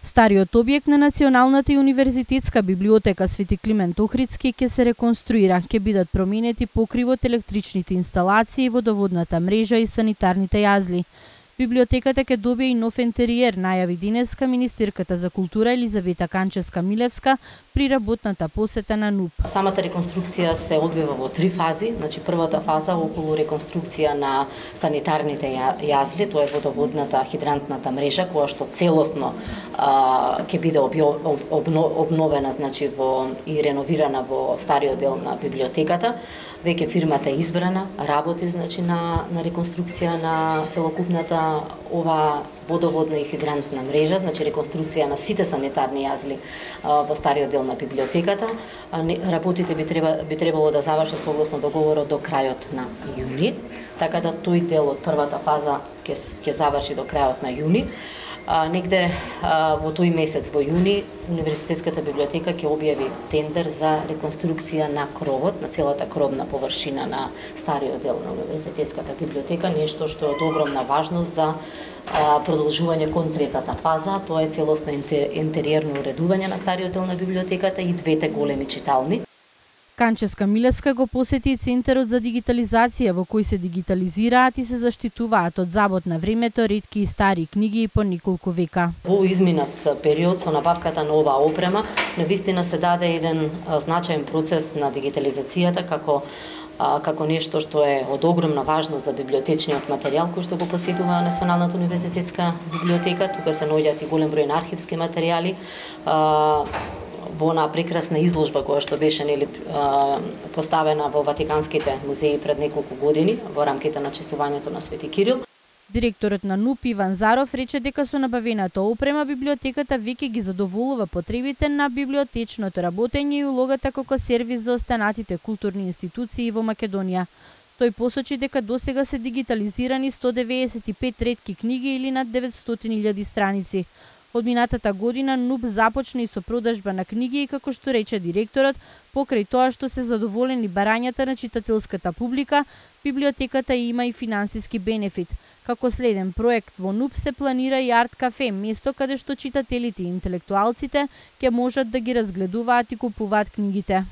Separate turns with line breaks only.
Стариот објект на Националната и универзитетска библиотека Свети Климент Охридски ќе се реконструира, ќе бидат променети покривот, електричните инсталации, водоводната мрежа и санитарните јазли. Библиотеката ќе добие и нов интериер, најави денеска министерката за култура Елизавета Канчевска-Милевска при работната посета на НУП.
Самата реконструкција се одвива во 3 фази. Значи првата фаза околу реконструкција на санитарните јазли, тоа е водоводната хидрантната мрежа која што целосно ќе биде обновена, значи и реновирана во стариот дел на библиотеката. Веќе фирмата е избрана, работи значи на реконструкција на целокупната ова водоводна и хидрантна мрежа, значи реконструкција на сите санитарни јазли во стариот дел на библиотеката. Работите би требало да завршат согласно договорот до крајот на јуни, така да тој дел од првата фаза ќе заврши до крајот на јуни. Негде во тој месец, во јуни, Универзитетската библиотека ќе објави тендер за реконструкција на кровот, на целата кровна површина на стариот дел на Универзитетската библиотека, нешто што е од огромна важност за продолжување кон третата фаза, тоа е целосно интериерно уредување на стариот дел на библиотеката и двете големи читални.
Канчевска-Милевска го посети Центарот за дигитализација во кој се дигитализираат и се заштитуваат од забот на времето ретки и стари книги по неколку века.
Во изминат период со набавката на оваа опрема, навистина се даде еден значаен процес на дигитализацијата како нешто што е од огромна важност за библиотечниот материјал кој што го поседува Националната универзитетска библиотека. Тука се наоѓаат и голем број на архивски материјали. Во онаа прекрасна изложба која што беше поставена во Ватиканските музеи пред неколку години во рамките на честувањето на Свети Кирил.
Директорот на НУП Иван Заров рече дека со набавената опрема библиотеката веќе ги задоволува потребите на библиотечното работење и улогата како сервис за останатите културни институции во Македонија. Тој посочи дека досега се дигитализирани 195 ретки книги или над 900.000 страници. Од минатата година НУП започна и со продажба на книги и како што рече директорот, покрај тоа што се задоволени барањата на читателската публика, библиотеката има и финансиски бенефит. Како следен проект во НУП се планира и арт кафе, место каде што читателите и интелектуалците ќе можат да ги разгледуваат и купуваат книгите.